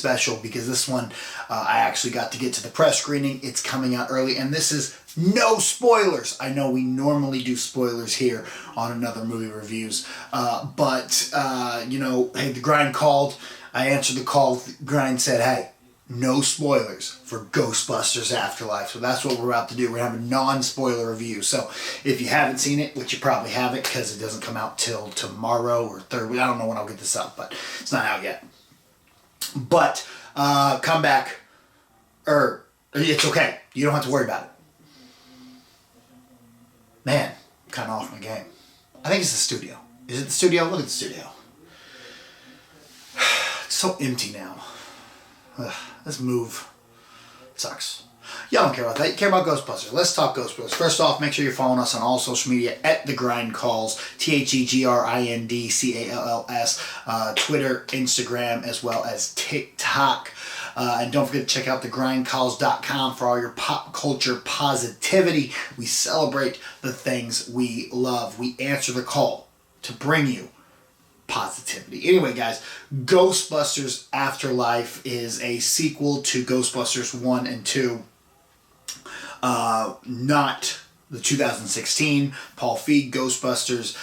special because this one I actually got to get to the press screening. It's coming out early, and this is no spoilers. I know we normally do spoilers here on Another Movie Reviews, but you know, hey, the grind called. I answered the call. The grind said, hey, no spoilers for Ghostbusters Afterlife. So that's what we're about to do. We're going to have a non-spoiler review. So if you haven't seen it, which you probably haven't because it doesn't come out till tomorrow or Thursday. I don't know when I'll get this up, but it's not out yet. But come back. It's okay. You don't have to worry about it. Man, I'm kind of off my game. I think it's the studio. Is it the studio? Look at the studio. It's so empty now. Ugh, this move sucks. Y'all don't care about that. You care about Ghostbusters. Let's talk Ghostbusters. First off, make sure you're following us on all social media at The Grind Calls, TheGrindCalls, Twitter, Instagram, as well as Tik Tok. And don't forget to check out thegrindcalls.com for all your pop culture positivity. We celebrate the things we love. We answer the call to bring you positivity. Anyway, guys, Ghostbusters Afterlife is a sequel to Ghostbusters 1 and 2. Not the 2016 Paul Feig Ghostbusters.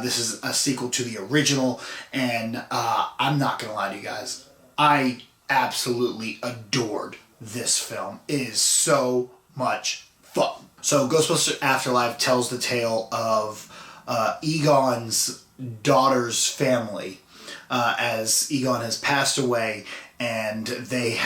This is a sequel to the original, and I'm not going to lie to you guys. I absolutely adored this film. It is so much fun. So Ghostbusters Afterlife tells the tale of Egon's daughter's family as Egon has passed away, and he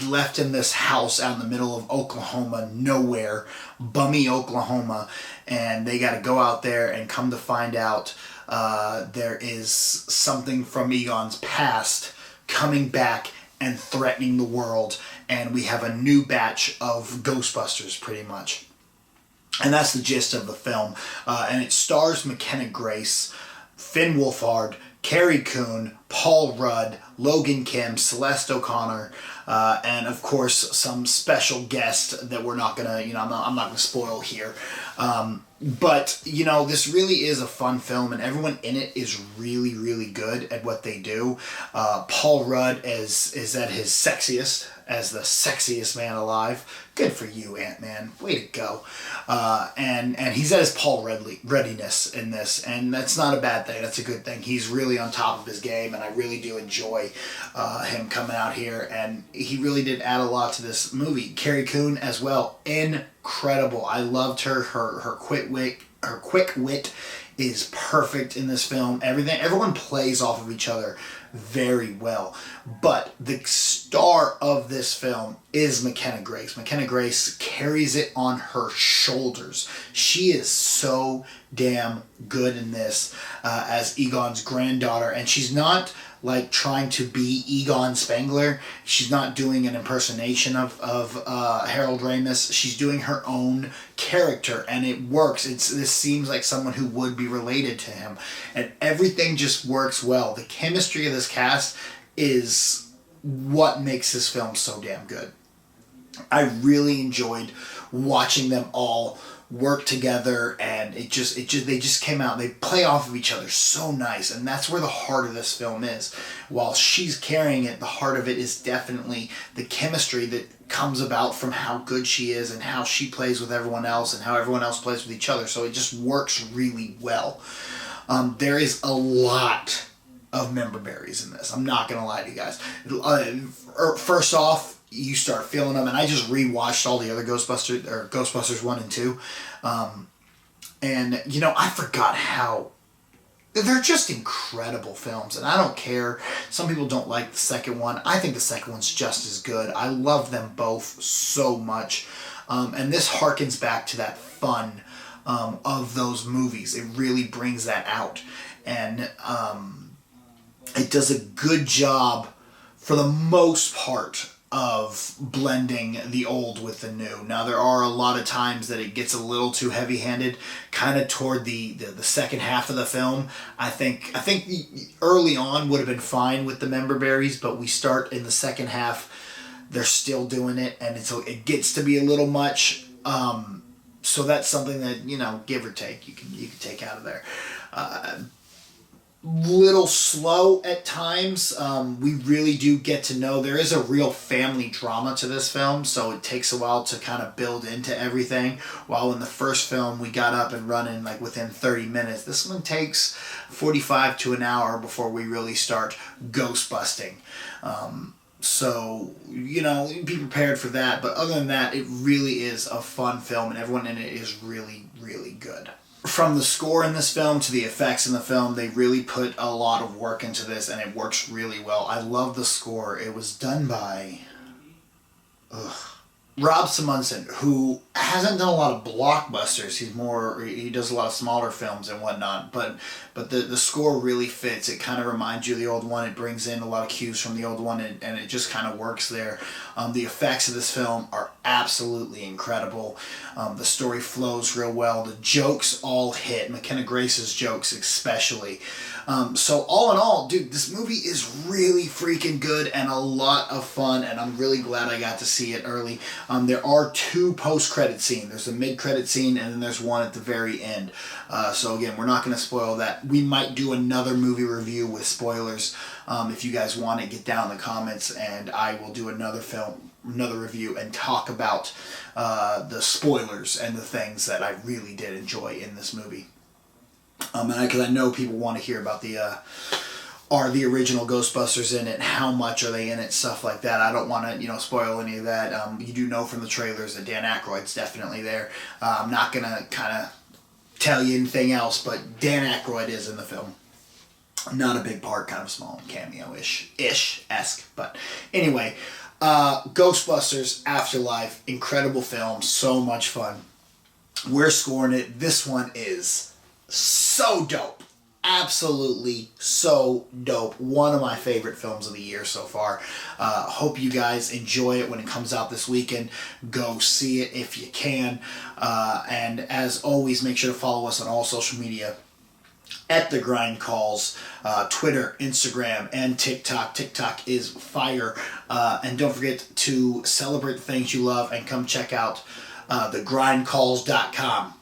left in this house out in the middle of Oklahoma, nowhere, bummy Oklahoma, and they got to go out there and come to find out there is something from Egon's past coming back and threatening the world, and we have a new batch of Ghostbusters pretty much. And that's the gist of the film. And it stars McKenna Grace, Finn Wolfhard, Carrie Coon, Paul Rudd, Logan Kim, Celeste O'Connor, and of course some special guest that we're not gonna, I'm not gonna spoil here. But this really is a fun film, and everyone in it is really, really good at what they do. Paul Rudd is at his sexiest, as the sexiest man alive. Good for you, Ant-Man. Way to go. And he's at his Paul Ruddiness in this, and that's not a bad thing. That's a good thing. He's really on top of his game, and I really do enjoy him coming out here, and he really did add a lot to this movie. Carrie Coon as well. Incredible. I loved her. Her quick wit is perfect in this film. Everyone plays off of each other very well. But the star of this film is McKenna Grace. McKenna Grace carries it on her shoulders. She is so damn good in this as Egon's granddaughter, and she's not like trying to be Egon Spengler. She's not doing an impersonation of Harold Ramis. She's doing her own character, and it works. This seems like someone who would be related to him, and everything just works well. The chemistry of this cast is what makes this film so damn good. I really enjoyed watching them all work together, and they just came out. They play off of each other so nice, and that's where the heart of this film is. While she's carrying it, the heart of it is definitely the chemistry that comes about from how good she is and how she plays with everyone else and how everyone else plays with each other. So it just works really well. There is a lot of member berries in this. I'm not gonna lie to you guys. First off, you start feeling them, and I just rewatched all the other Ghostbusters 1 and 2, and I forgot how they're just incredible films, and I don't care. Some people don't like the second one. I think the second one's just as good. I love them both so much, and this harkens back to that fun of those movies. It really brings that out, and it does a good job for the most part of blending the old with the new. Now, there are a lot of times that it gets a little too heavy-handed, kind of toward the second half of the film. I think early on would have been fine with the member berries, but we start in the second half, they're still doing it, and it gets to be a little much. So that's something that, give or take, you can take out of there. little slow at times. We really do get to know there is a real family drama to this film, so it takes a while to kind of build into everything. While in the first film we got up and running like within 30 minutes, this one takes 45 to an hour before we really start ghost busting. So, you know, be prepared for that. But other than that, it really is a fun film, and everyone in it is really, really good. From the score in this film to the effects in the film, they really put a lot of work into this, and it works really well. I love the score. It was done by Rob Simonson, who hasn't done a lot of blockbusters. He does a lot of smaller films and whatnot, but the score really fits. It kind of reminds you of the old one. It brings in a lot of cues from the old one, and it just kind of works there. The effects of this film are absolutely incredible. The story flows real well. The jokes all hit. McKenna Grace's jokes especially. So all in all, dude, this movie is really freaking good and a lot of fun, and I'm really glad I got to see it early. There are 2 post-credit scenes. There's a mid-credit scene, and then there's one at the very end. So again, we're not going to spoil that. We might do another movie review with spoilers. If you guys want it, get down in the comments, and I will do another review and talk about the spoilers and the things that I really did enjoy in this movie. Because I know people want to hear about are the original Ghostbusters in it, how much are they in it, stuff like that. I don't want to, spoil any of that. You do know from the trailers that Dan Aykroyd's definitely there. I'm not going to kind of tell you anything else, but Dan Aykroyd is in the film. Not a big part, kind of small, cameo-esque. But anyway, Ghostbusters Afterlife, incredible film, so much fun. We're scoring it. This one is so dope. Absolutely so dope. One of my favorite films of the year so far. Hope you guys enjoy it when it comes out this weekend. Go see it if you can. And as always, make sure to follow us on all social media at The Grind Calls, Twitter, Instagram, and TikTok. TikTok is fire. And don't forget to celebrate the things you love and come check out thegrindcalls.com,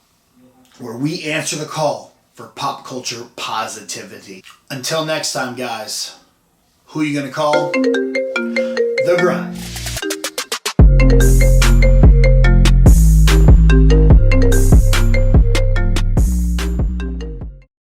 where we answer the call for pop culture positivity. Until next time, guys, who are you going to call? The Grind.